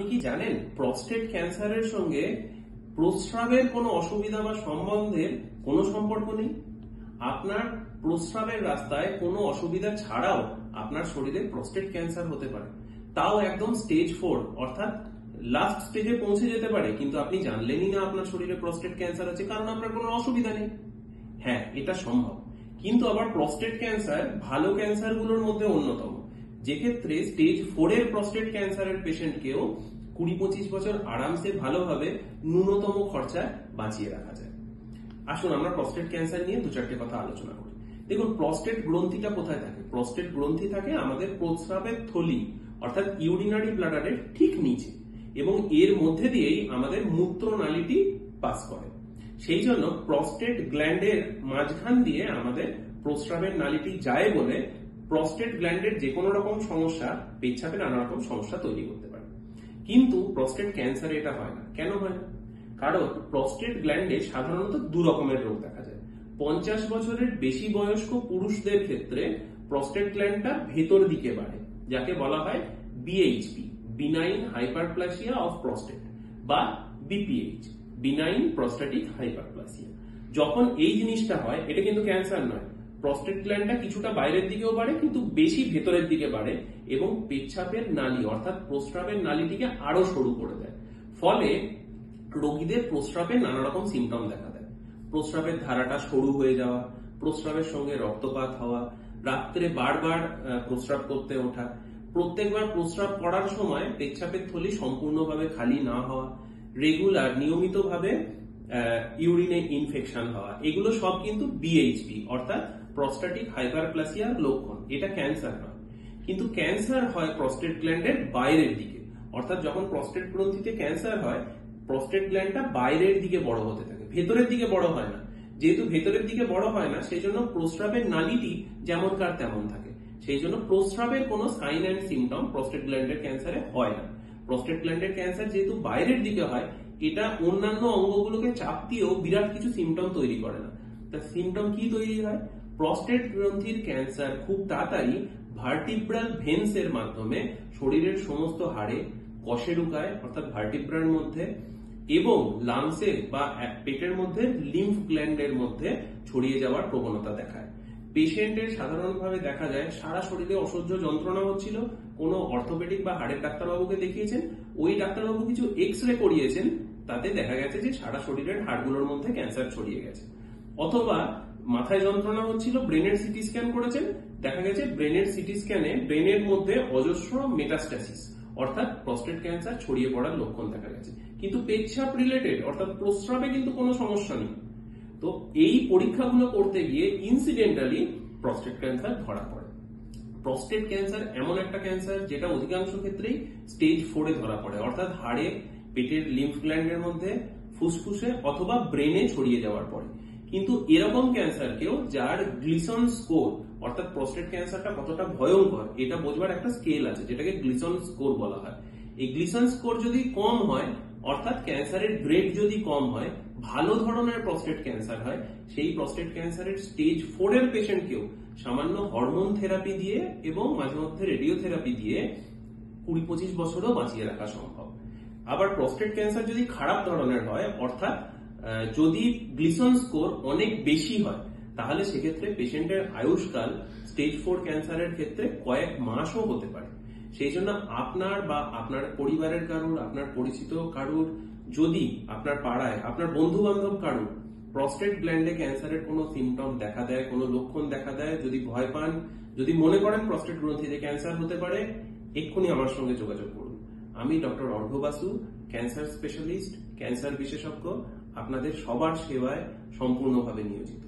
আপনি কি জানেন প্রস্টেট ক্যান্সারের সঙ্গে প্রস্রাবের কোনো অসুবিধা বা সম্বন্ধের কোনো সম্পর্ক নেই? আপনার প্রস্রাবের রাস্তায় কোনো অসুবিধা ছাড়াও আপনার শরীরে প্রস্টেট ক্যান্সার হতে পারে, তাও একদম স্টেজ 4 অর্থাৎ লাস্ট স্টেজে পৌঁছে যেতে পারে, কিন্তু আপনি জানলেনই না আপনার শরীরে প্রস্টেট ক্যান্সার আছে কারণ আপনার কোনো অসুবিধা নেই। হ্যাঁ, এটা সম্ভব, কিন্তু আবার প্রস্টেট ক্যান্সার ভালো ক্যান্সারগুলোর মধ্যে অন্যতম, যেক্ষেত্রে স্টেজ 4 এর প্রস্টেট ক্যান্সারের পেশেন্টকেও 20-25 বছর আরামসে ভালোভাবে ন্যূনতম খরচায় বাঁচিয়ে রাখা যায়। আসুন আমরা প্রস্টেট ক্যান্সার নিয়ে 2-4টে কথা আলোচনা করি। দেখুন, প্রস্টেট গ্রন্থিটা কোথায় থাকে? প্রস্টেট গ্রন্থি থাকে আমাদের প্রস্রাবের থলি অর্থাৎ ইউরিনারি ব্লাডারের ঠিক নিচে, এবং এর মধ্যে দিয়েই আমাদের মূত্রনালীটি পাস করে। সেই জন্য প্রস্টেট গ্ল্যান্ডের মাঝখান দিয়ে আমাদের প্রস্রাবের নালীটি যায় বলে প্রস্টেট গ্ল্যান্ডের যে কোনো রকম সমস্যা পেচ্ছাপে নানা রকম সমস্যা তৈরি করতে পারে। কিন্তু প্রস্টেট ক্যান্সারে এটা হয় না। কেন হয় না? কারণ প্রস্টেট গ্ল্যান্ডে সাধারণত 2 রকমের রোগ দেখা যায়। 50 বছরের বেশি বয়স্ক পুরুষদের ক্ষেত্রে প্রস্টেট গ্ল্যান্ডটা ভেতর দিকে বাড়ে, যাকে বলা হয় BHP, benign hyperplasia of prostate, বা বিপিএইচ, বিনাইন প্রস্ট্যাটিক হাইপারপ্লাসিয়া। যখন এই জিনিসটা হয়, এটা কিন্তু ক্যান্সার নয়। প্রস্টেট গ্ল্যান্ডটা কিছুটা বাইরের দিকেও বাড়ে, কিন্তু বেশি ভেতরের দিকে বাড়ে এবং পেচ্ছাপের নালী অর্থাৎ প্রস্রাবের নালীটিকে আরো সরু করে দেয়। ফলে রোগীদের প্রস্রাবে নানা রকম সিমটম দেখা দেয়। প্রস্রাবের ধারাটা সরু হয়ে যাওয়া, প্রস্রাবের সঙ্গে রক্তপাত হওয়া, রাত্রে বারবার প্রস্রাব করতে ওঠা, প্রত্যেকবার প্রস্রাব করার সময় পেচ্ছাপের থলি সম্পূর্ণভাবে খালি না হওয়া, রেগুলার নিয়মিতভাবে ইউরিনে ইনফেকশন হওয়া, এগুলো সব কিন্তু বিএইচপি অর্থাৎ প্রস্ট্যাটিক হাইপারপ্লাসিয়ার লক্ষণ। এটা ক্যান্সার নয়। কিন্তু ক্যান্সার হয় প্রস্টেট গ্ল্যান্ডের বাইরের দিকে, অর্থাৎ যখন প্রস্টেট গ্রন্থিতে ক্যান্সার হয়, প্রস্টেট গ্ল্যান্ডটা বাইরের দিকে বড় হতে থাকে, ভেতরের দিকে বড় হয় না। যেহেতু ভেতরের দিকে বড় হয় না, সেই জন্য প্রস্রাবের নালীটি যেমনকার তেমন থাকে। সেই জন্য প্রস্রাবের কোনো সাইন অ্যান্ড সিমটম প্রস্টেট গ্ল্যান্ডের ক্যান্সারে হয় না। প্রস্টেট গ্ল্যান্ডের ক্যান্সার যেহেতু বাইরের দিকে হয়, এটা অন্যান্য অঙ্গগুলোকে চাপ দিয়েও বিরাট কিছু সিমটম তৈরি করে না। তা সিমটম কি তৈরি হয়? প্রস্টেট গ্রন্থির ক্যান্সার খুব তাড়াতাড়ি ভার্টিব্রাল ভেন্স এর মাধ্যমে শরীরের সমস্ত হাড়ে, কশে ঢুকায় অর্থাৎ ভার্টিব্রার মধ্যে, এবং লাংসে বা পেটের মধ্যে লিম্ফ গ্ল্যান্ডের মধ্যে ছড়িয়ে যাওয়ার প্রবণতা দেখায়। পেশেন্টের সাধারণভাবে দেখা যায় সারা শরীরে অসহ্য যন্ত্রণা হচ্ছিল, কোনো অর্থোপেডিক বা হাড়ের ডাক্তারবাবুকে দেখিয়েছেন, ওই ডাক্তারবাবু কিছু এক্স-রে করিয়েছেন, তাতে দেখা গেছে যে সারা শরীরের হাড়গুলোর মধ্যে ক্যান্সার ছড়িয়ে গেছে। অথবা মাথায় যন্ত্রণা হচ্ছিল, ব্রেনের সিটি স্ক্যান করেছেন, দেখা গেছে ব্রেনের সিটি স্ক্যানে ব্রেনের মধ্যে অজস্র মেটাস্টাসিস অর্থাৎ প্রস্টেট ক্যান্সার ছড়িয়ে পড়ার লক্ষণ দেখা গেছে। কিন্তু পেচ্ছাপ রিলেটেড অর্থাৎ প্রস্রাবে কিন্তু কোনো সমস্যা নেই। তো এই পরীক্ষাগুলো করতে গিয়ে ইনসিডেন্টালি প্রস্টেট ক্যান্সার ধরা পড়ে। প্রস্টেট ক্যান্সার এমন একটা ক্যান্সার যেটা অধিকাংশ ক্ষেত্রেই স্টেজ 4 এ ধরা পড়ে, অর্থাৎ হাড়ে, পেটের লিম্ফ গ্ল্যান্ডের মধ্যে, ফুসফুসে অথবা ব্রেনে ছড়িয়ে যাওয়ার পরে। কিন্তু এরকম ক্যান্সারকেও যার গ্লিসন স্কোর অর্থাৎ প্রস্টেট ক্যান্সারটা কতটা ভয়ঙ্কর এটা বোঝবার একটা স্কেল আছে, যেটাকে গ্লিসন স্কোর বলা হয়। এই গ্লিসন স্কোর যদি কম হয়, অর্থাৎ ক্যান্সারের গ্রেড যদি কম হয়, ভালো ধরনের প্রস্টেট ক্যান্সার হয়, সেই প্রস্টেট ক্যান্সারের স্টেজ 4 এর পেশেন্টকেও সামান্য হরমোন থেরাপি দিয়ে এবং মাঝে মধ্যে রেডিওথেরাপি দিয়ে 20-25 বছরও বাঁচিয়ে রাখা সম্ভব। আবার প্রস্টেট ক্যান্সার যদি খারাপ ধরনের হয়, অর্থাৎ যদি গ্লিসন স্কোর অনেক বেশি হয়, তাহলে সেক্ষেত্রে পেশেন্টের আয়ুষ্কাল স্টেজ 4 ক্যান্সারের ক্ষেত্রে কয়েক মাসও হতে পারে। সেই জন্য আপনার বা আপনার পরিবারের কারুর, আপনার পরিচিত কারুর, যদি আপনার পাড়ায় আপনার বন্ধু বান্ধব কারুর প্রস্টেট গ্ল্যান্ডে ক্যান্সারের কোনো সিমটম দেখা দেয়, কোনো লক্ষণ দেখা দেয়, যদি ভয় পান, যদি মনে করেন প্রস্টেট গ্রন্থিতে ক্যান্সার হতে পারে, এক্ষুনি আমার সঙ্গে যোগাযোগ করুন। আমি ডক্টর অর্ঘ্য বাসু, ক্যান্সার স্পেশালিস্ট, ক্যান্সার বিশেষজ্ঞ, আপনাদের সবার সেবায় সম্পূর্ণভাবে নিয়োজিত।